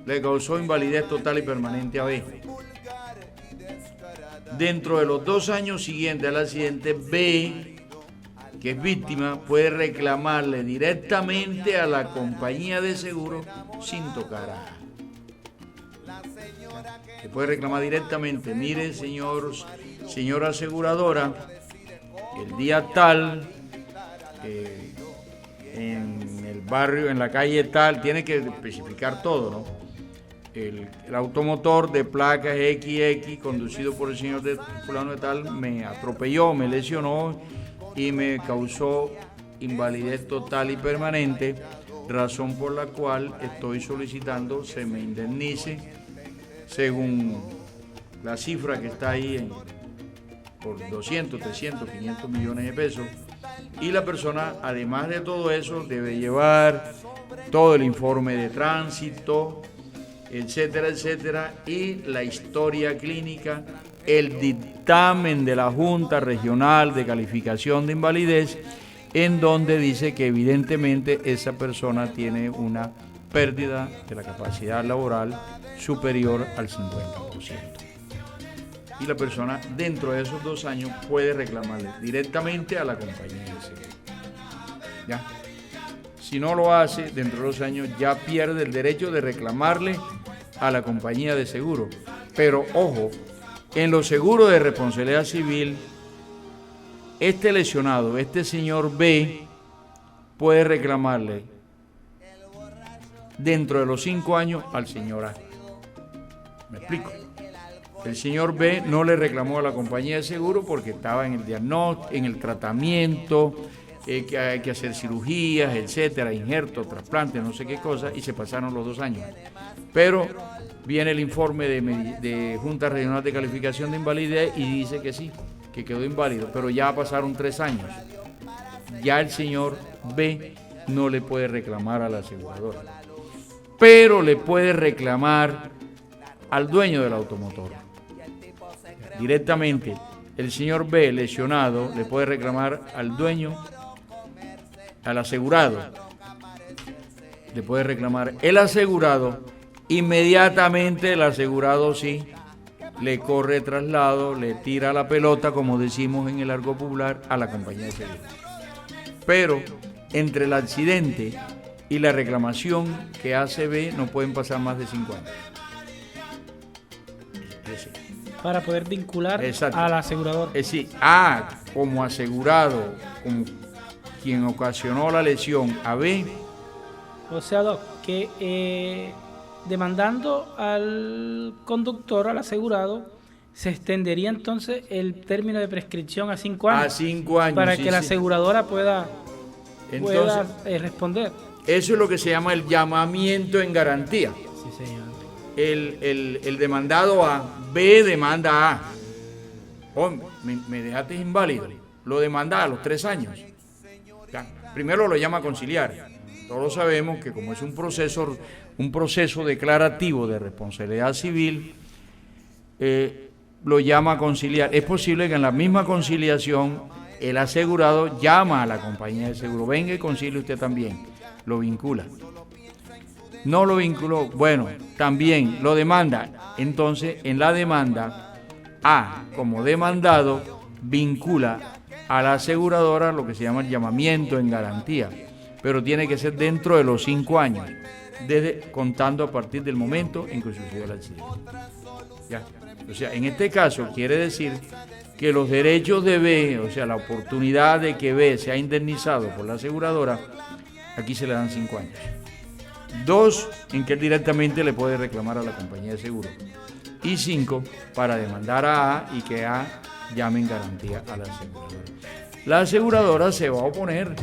le causó invalidez total y permanente a B. Dentro de los 2 años siguientes al accidente, B, que es víctima, puede reclamarle directamente a la compañía de seguro sin tocar a A. Se puede reclamar directamente: mire, señora aseguradora, el día tal, en el barrio, en la calle tal, tiene que especificar todo, ¿no? El automotor de placas XX, conducido por el señor de fulano de tal, me atropelló, me lesionó y me causó invalidez total y permanente, razón por la cual estoy solicitando se me indemnice según la cifra que está ahí por 200, 300, 500 millones de pesos. Y la persona, además de todo eso, debe llevar todo el informe de tránsito, etcétera, etcétera, y la historia clínica, el dictamen de la Junta Regional de Calificación de Invalidez, en donde dice que evidentemente esa persona tiene una pérdida de la capacidad laboral superior al 50%. Y la persona, dentro de esos 2 años, puede reclamarle directamente a la compañía de seguro. ¿Ya? Si no lo hace, dentro de 2 años ya pierde el derecho de reclamarle a la compañía de seguro. Pero ojo, en los seguros de responsabilidad civil, este lesionado, este señor B, puede reclamarle dentro de los 5 años al señor A. ¿Me explico? El señor B no le reclamó a la compañía de seguro porque estaba en el diagnóstico, en el tratamiento, que hay que hacer cirugías, etcétera, injertos, trasplantes, no sé qué cosa, y se pasaron los 2 años. Pero viene el informe de Junta Regional de Calificación de Invalidez y dice que sí, que quedó inválido, pero ya pasaron 3 años. Ya el señor B no le puede reclamar a la aseguradora, pero le puede reclamar al dueño del automotor. Directamente, el señor B lesionado le puede reclamar al dueño, al asegurado. Le puede reclamar el asegurado. Inmediatamente el asegurado sí le corre traslado, le tira la pelota, como decimos en el argot popular, a la compañía de seguro. Pero entre el accidente y la reclamación que hace B no pueden pasar más de 5 años. Para poder vincular Exacto. al asegurador. Es decir, A como asegurado, como quien ocasionó la lesión, a B. O sea, Doc, que demandando al conductor, al asegurado, se extendería entonces el término de prescripción a 5 años. A 5 años. Para sí, que la sí. aseguradora pueda Entonces, responder. Eso es lo que se llama el llamamiento en garantía. Sí, señor. El demandado A, B demanda A. Oh, me dejaste inválido. Lo demanda a los 3 años. Ya, primero lo llama a conciliar. Todos sabemos que como es un proceso declarativo de responsabilidad civil, lo llama a conciliar. Es posible que en la misma conciliación el asegurado llama a la compañía de seguro, venga y concilie usted también, lo vincula. No lo vinculó, bueno, también lo demanda. Entonces, en la demanda, A, como demandado, vincula a la aseguradora lo que se llama el llamamiento en garantía, pero tiene que ser dentro de los 5 años, contando a partir del momento en que sucedió el accidente. ¿Ya? O sea, en este caso quiere decir que los derechos de B, o sea, la oportunidad de que B sea indemnizado por la aseguradora, aquí se le dan 5 años. 2, en que él directamente le puede reclamar a la compañía de seguro. Y 5, para demandar a A y que A llame en garantía a la aseguradora. La aseguradora se va a oponer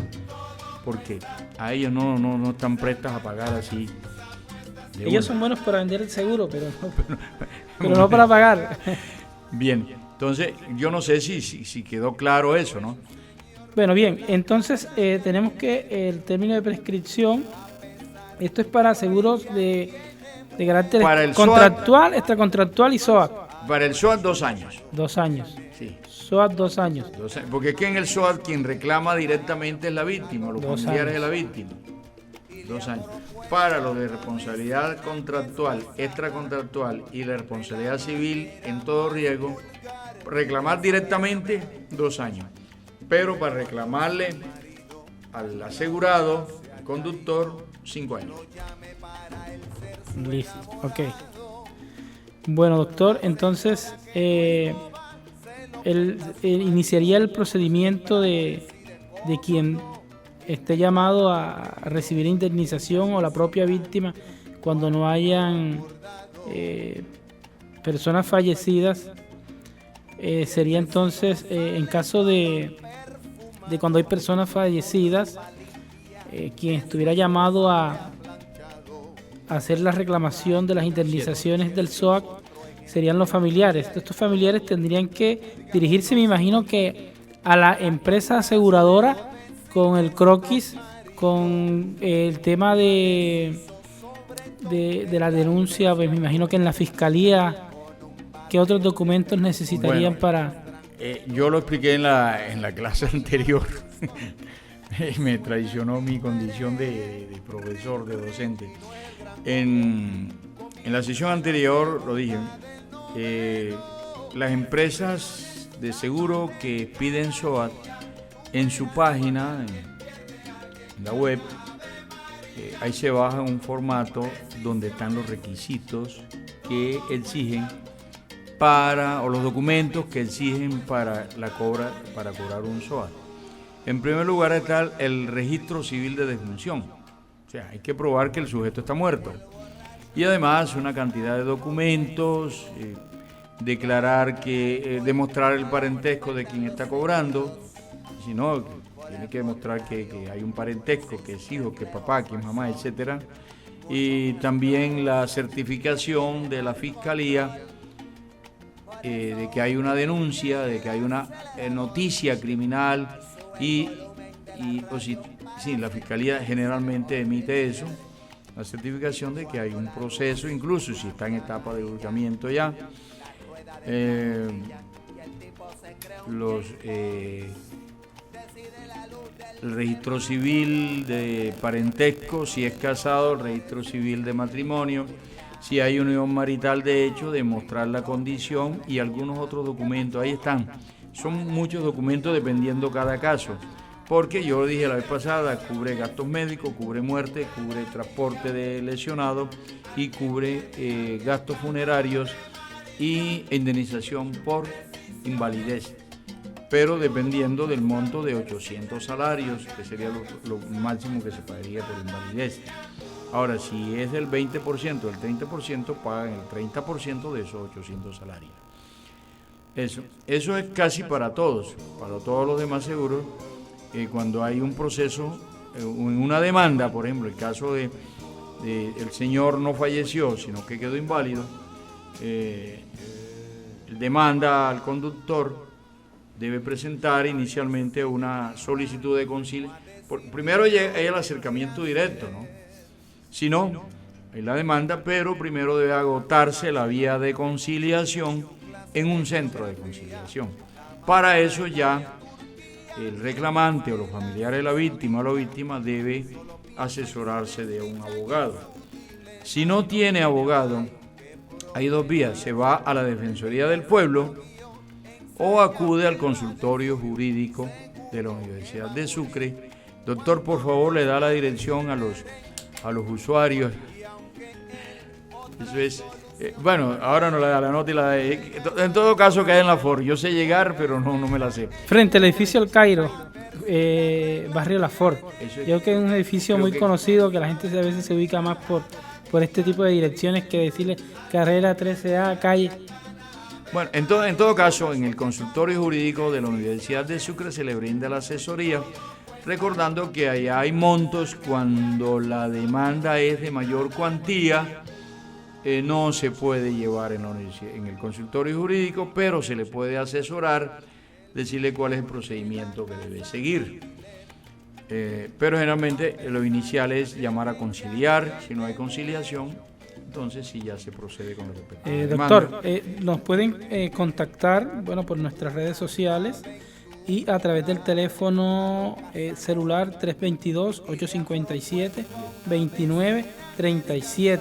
porque a ellos no están prestas a pagar así. Ellos son buenos para vender el seguro, pero no para pagar. Bien, entonces yo no sé si quedó claro eso, ¿no? Bueno, bien, entonces tenemos que el término de prescripción, esto es para seguros de carácter contractual, extracontractual y SOAT. Para el SOAT 2 años. 2 años. Sí. SOAT 2 años. Porque es que en el SOAT quien reclama directamente es la víctima, los familiares de la víctima. 2 años. Para lo de responsabilidad contractual, extracontractual y la responsabilidad civil en todo riesgo, reclamar directamente 2 años. Pero para reclamarle al asegurado, al conductor, 5 años. Listo, ok. Bueno, doctor, entonces iniciaría el procedimiento de quien esté llamado a recibir indemnización o la propia víctima cuando no hayan personas fallecidas. Sería entonces, en caso de cuando hay personas fallecidas, quien estuviera llamado a hacer la reclamación de las indemnizaciones del SOAT serían los familiares. Estos familiares tendrían que dirigirse, me imagino que a la empresa aseguradora con el croquis, con el tema de la denuncia, pues me imagino que en la fiscalía. ¿Qué otros documentos necesitarían para...? Yo lo expliqué en la clase anterior. Me traicionó mi condición de profesor, de docente. En la sesión anterior lo dije, las empresas de seguro que piden SOAT en su página, en la web, ahí se baja un formato donde están los requisitos que exigen o los documentos que exigen para cobrar un SOAT. En primer lugar está el registro civil de defunción. O sea, hay que probar que el sujeto está muerto. Y además una cantidad de documentos, demostrar el parentesco de quien está cobrando. Si no, tiene que demostrar que hay un parentesco, que es hijo, que es papá, que es mamá, etcétera. Y también la certificación de la fiscalía de que hay una denuncia, de que hay una noticia criminal la fiscalía generalmente emite eso, la certificación de que hay un proceso, incluso si está en etapa de juzgamiento ya. El registro civil de parentesco, si es casado, el registro civil de matrimonio, si hay unión marital de hecho, demostrar la condición y algunos otros documentos. Ahí están. Son muchos documentos dependiendo cada caso. Porque yo lo dije la vez pasada, cubre gastos médicos, cubre muerte, cubre transporte de lesionados y cubre gastos funerarios y indemnización por invalidez. Pero dependiendo del monto de 800 salarios, que sería lo máximo que se pagaría por invalidez. Ahora, si es del 20%, del 30%, pagan el 30% de esos 800 salarios. Eso es casi para todos los demás seguros. Cuando hay un proceso en una demanda, por ejemplo, el caso de el señor no falleció, sino que quedó inválido, demanda al conductor, debe presentar inicialmente una solicitud de conciliación. Primero hay el acercamiento directo, ¿no? Si no, hay la demanda, pero primero debe agotarse la vía de conciliación en un centro de conciliación. Para eso ya el reclamante o los familiares de la víctima o la víctima debe asesorarse de un abogado. Si no tiene abogado, hay dos vías: se va a la Defensoría del Pueblo o acude al consultorio jurídico de la Universidad de Sucre. Doctor, por favor, le da la dirección a los usuarios. Eso es, bueno, ahora no la da la nota y la en todo caso cae en la FOR. Yo sé llegar, pero no me la sé. Frente al edificio El Cairo, barrio La Ford. Yo creo que es un edificio muy conocido, que la gente a veces se ubica más por este tipo de direcciones que decirle carrera 13A, calle. Bueno, en todo caso, en el consultorio jurídico de la Universidad de Sucre se le brinda la asesoría, recordando que allá hay montos cuando la demanda es de mayor cuantía. No se puede llevar en el consultorio jurídico, pero se le puede asesorar, decirle cuál es el procedimiento que debe seguir. Pero generalmente lo inicial es llamar a conciliar. Si no hay conciliación, entonces sí ya se procede con el respectivo. Doctor, nos pueden contactar, bueno, por nuestras redes sociales y a través del teléfono celular 322-857-2937.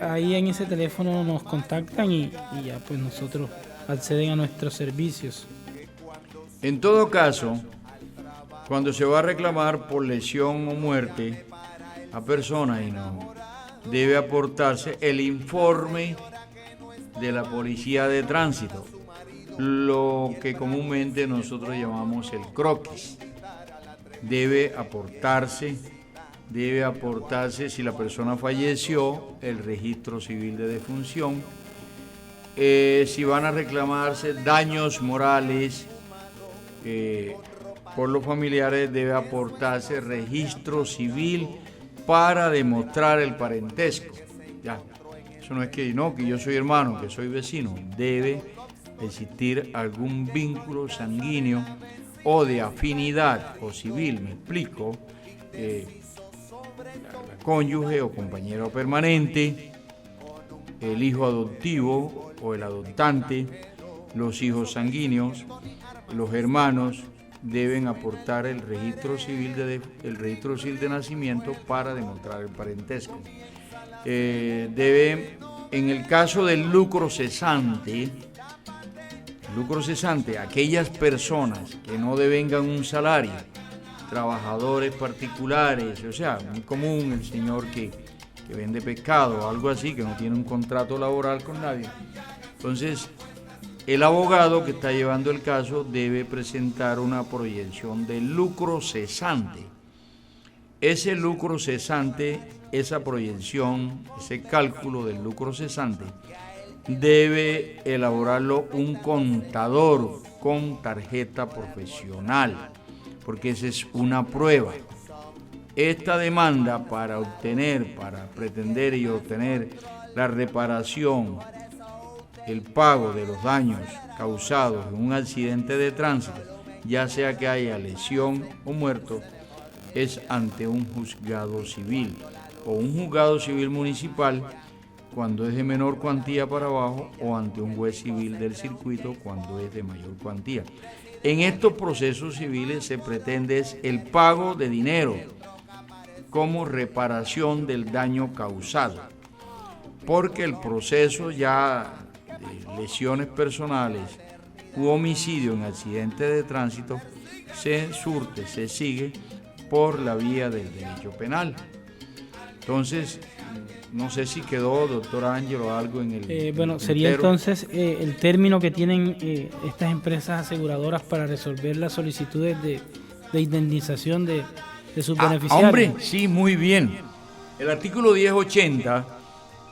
Ahí en ese teléfono nos contactan y ya pues nosotros acceden a nuestros servicios. En todo caso, cuando se va a reclamar por lesión o muerte a personas y no, debe aportarse el informe de la policía de tránsito, lo que comúnmente nosotros llamamos el croquis. Debe aportarse si la persona falleció, el registro civil de defunción. Si van a reclamarse daños morales por los familiares, debe aportarse registro civil para demostrar el parentesco. Ya, eso no es que yo soy hermano, que soy vecino. Debe existir algún vínculo sanguíneo o de afinidad o civil, me explico. La cónyuge o compañero permanente, el hijo adoptivo o el adoptante, los hijos sanguíneos, los hermanos deben aportar el registro civil de nacimiento para demostrar el parentesco. En el caso del lucro cesante, aquellas personas que no devengan un salario, trabajadores particulares, o sea, muy común el señor que vende pescado o algo así, que no tiene un contrato laboral con nadie. Entonces, el abogado que está llevando el caso debe presentar una proyección de lucro cesante. Ese lucro cesante, esa proyección, ese cálculo del lucro cesante, debe elaborarlo un contador con tarjeta profesional, porque esa es una prueba. Esta demanda para pretender y obtener la reparación, el pago de los daños causados en un accidente de tránsito, ya sea que haya lesión o muerto, es ante un juzgado civil o un juzgado civil municipal cuando es de menor cuantía para abajo, o ante un juez civil del circuito cuando es de mayor cuantía. En estos procesos civiles se pretende el pago de dinero como reparación del daño causado, porque el proceso ya de lesiones personales u homicidio en accidente de tránsito se sigue por la vía del derecho penal. Entonces, no sé si quedó, doctor Ángelo, algo en el... Bueno, sería entonces el término que tienen estas empresas aseguradoras para resolver las solicitudes de indemnización de sus beneficiarios. Hombre, sí, muy bien. El artículo 1080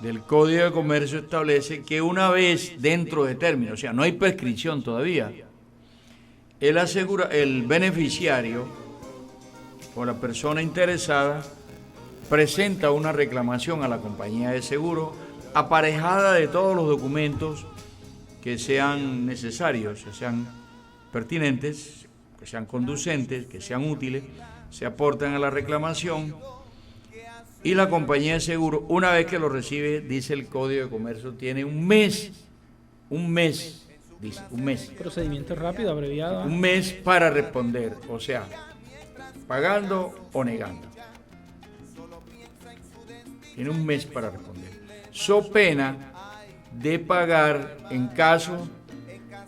del Código de Comercio establece que una vez dentro de término, o sea, no hay prescripción todavía, el beneficiario o la persona interesada presenta una reclamación a la compañía de seguro aparejada de todos los documentos que sean necesarios, que sean pertinentes, que sean conducentes, que sean útiles, se aportan a la reclamación y la compañía de seguro, una vez que lo recibe, dice el Código de Comercio, tiene un mes, dice, un mes. Procedimiento rápido, abreviado. Un mes para responder, o sea, pagando o negando. Tiene un mes para responder. So pena de pagar, en caso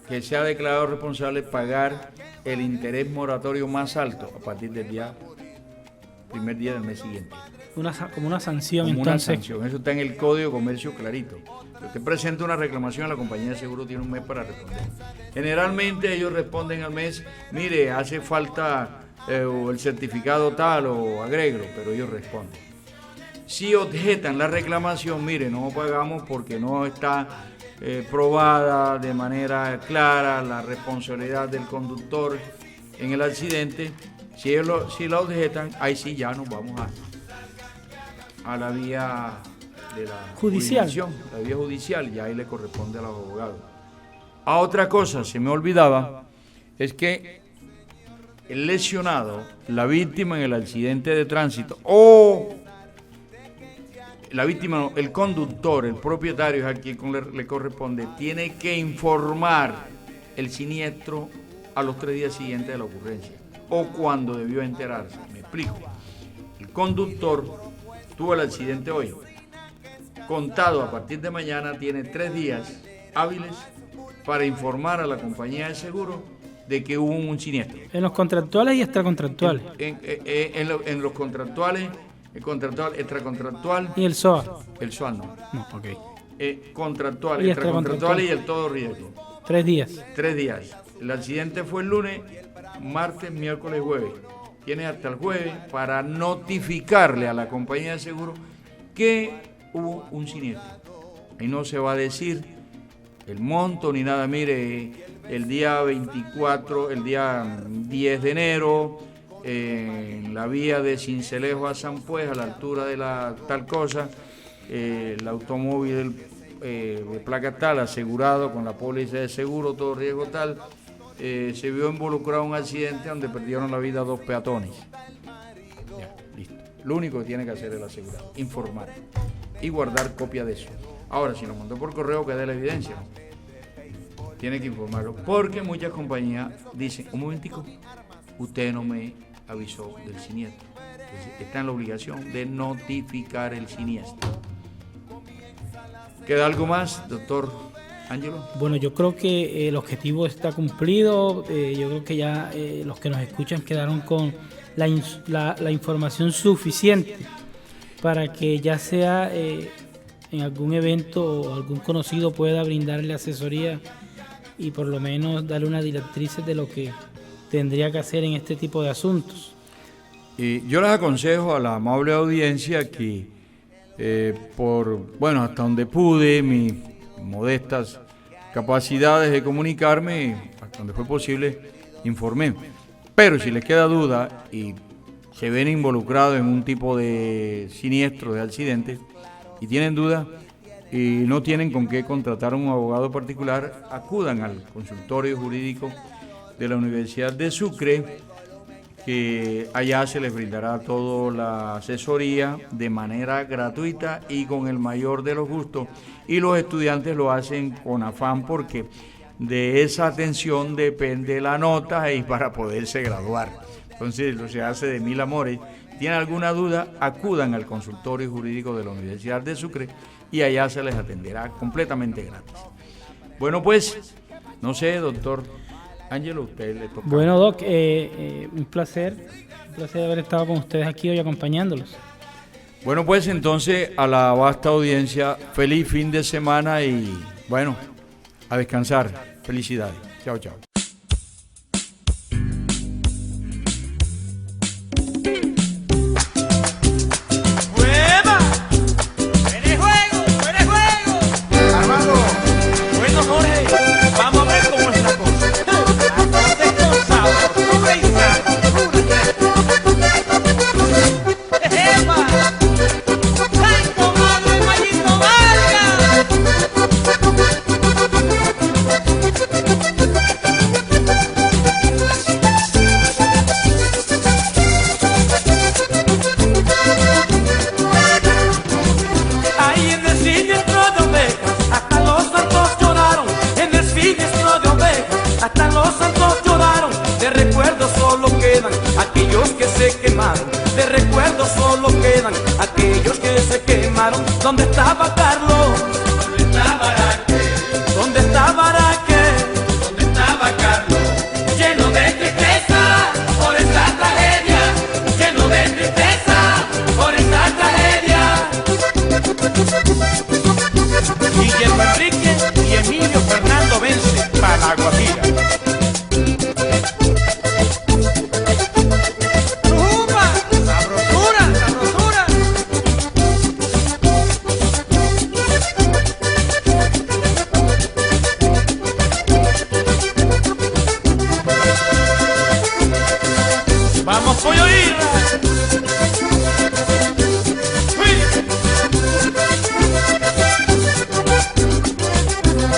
que sea declarado responsable, pagar el interés moratorio más alto a partir del primer día del mes siguiente. Como una sanción, como entonces. Una sanción, eso está en el Código de Comercio clarito. Si usted presenta una reclamación a la compañía de seguro, tiene un mes para responder. Generalmente ellos responden al mes, mire, hace falta el certificado tal o agrégalo, pero ellos responden. Si objetan la reclamación, mire, no pagamos porque no está probada de manera clara la responsabilidad del conductor en el accidente, si la objetan, ahí sí ya nos vamos a la vía de la judicial. La vía judicial, y ahí le corresponde a los abogados. A otra cosa, se me olvidaba, es que el lesionado, la víctima en el accidente de tránsito o la víctima, no, el conductor, el propietario es a quien le corresponde, tiene que informar el siniestro a los 3 días siguientes de la ocurrencia o cuando debió enterarse. Me explico. El conductor tuvo el accidente hoy. Contado a partir de mañana, tiene 3 días hábiles para informar a la compañía de seguro de que hubo un siniestro. En los contractuales y extracontractuales. En los contractuales, el contractual, extracontractual. ¿Y el SOA? El SOA no. No, ok. Contractual, extracontractual y el todo riesgo. 3 días. 3 días. El accidente fue el lunes, martes, miércoles, jueves. Tienes hasta el jueves para notificarle a la compañía de seguro que hubo un siniestro. Ahí no se va a decir el monto ni nada. Mire, el día 24, el día 10 de enero, en la vía de Cincelejo a San Pues, a la altura de la tal cosa, el automóvil de placa tal, asegurado con la póliza de seguro, todo riesgo tal, se vio involucrado en un accidente donde perdieron la vida 2 peatones. Ya, listo. Lo único que tiene que hacer el asegurado, informar y guardar copia de eso. Ahora, si lo mandó por correo, que dé la evidencia, ¿no? Tiene que informarlo, porque muchas compañías dicen, un momentico, usted no me avisó del siniestro. Entonces, está en la obligación de notificar el siniestro. ¿Queda algo más, doctor Ángelo? Bueno, yo creo que el objetivo está cumplido. Yo creo que ya los que nos escuchan quedaron con la información suficiente para que ya sea en algún evento o algún conocido pueda brindarle asesoría y por lo menos darle una directriz de lo que tendría que hacer en este tipo de asuntos. Yo les aconsejo a la amable audiencia que hasta donde pude, mis modestas capacidades de comunicarme, hasta donde fue posible, informé. Pero si les queda duda y se ven involucrados en un tipo de siniestro, de accidente, y tienen duda y no tienen con qué contratar a un abogado particular, acudan al consultorio jurídico de la Universidad de Sucre, que allá se les brindará toda la asesoría de manera gratuita y con el mayor de los gustos, y los estudiantes lo hacen con afán porque de esa atención depende la nota y para poderse graduar. Entonces se hace de mil amores. ¿Tienen alguna duda? Acudan al consultorio jurídico de la Universidad de Sucre y allá se les atenderá completamente gratis. Bueno, pues, no sé, doctor Ángelo, usted le toca. Bueno, Doc, un placer haber estado con ustedes aquí hoy acompañándolos. Bueno, pues entonces a la vasta audiencia, feliz fin de semana y bueno, a descansar. Felicidades. Chao, chao. Vamos a ver cómo es la cosa. ¿Dónde estaba Carlos? ¿Dónde estaba Araque? ¿Dónde estaba Araque? ¿Dónde estaba Carlos? Lleno de tristeza por esta tragedia, lleno de tristeza por esta tragedia. Guillermo Enrique y Emilio Fernando Vence para La Guajira. Vamos, pollo Irra.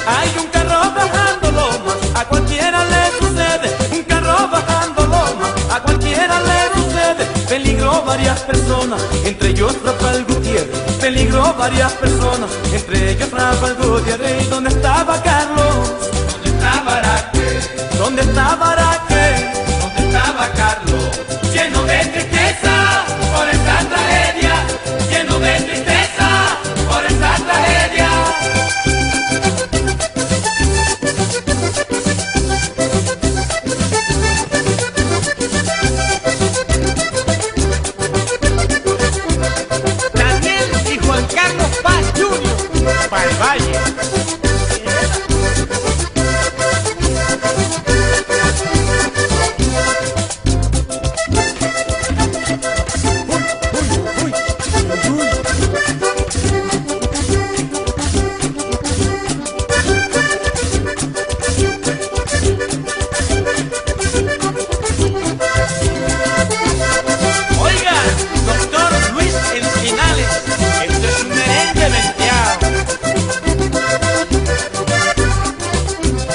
Hay un carro bajando lomas, a cualquiera le sucede. Un carro bajando lomas, a cualquiera le sucede. Peligró varias personas, entre ellos Rafael Gutiérrez. Peligró varias personas, entre ellos Rafael Gutiérrez. ¿Dónde estaba Carlos? ¿Dónde estaba Araque? ¿Dónde estaba Araque? ¿Dónde estaba Carlos? Lleno de tristeza por esta tragedia, lleno de tristeza por esta tragedia. Daniel y Juan Carlos Paz Jr. para el Valle. Oiga, doctor Luis Encinales, esto es un merengue venteado.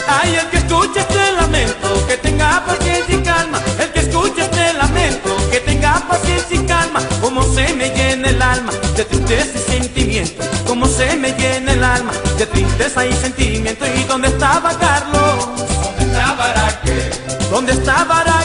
Ay, el que escuche este lamento, que tenga paciencia y calma. El que escuche este lamento, que tenga paciencia y calma. Como se me llena el alma de tristeza y sentimiento. Como se me llena el alma de tristeza y sentimiento. ¿Y dónde estaba Carlos? ¿Dónde estaba Araque? ¿Dónde estaba Araque?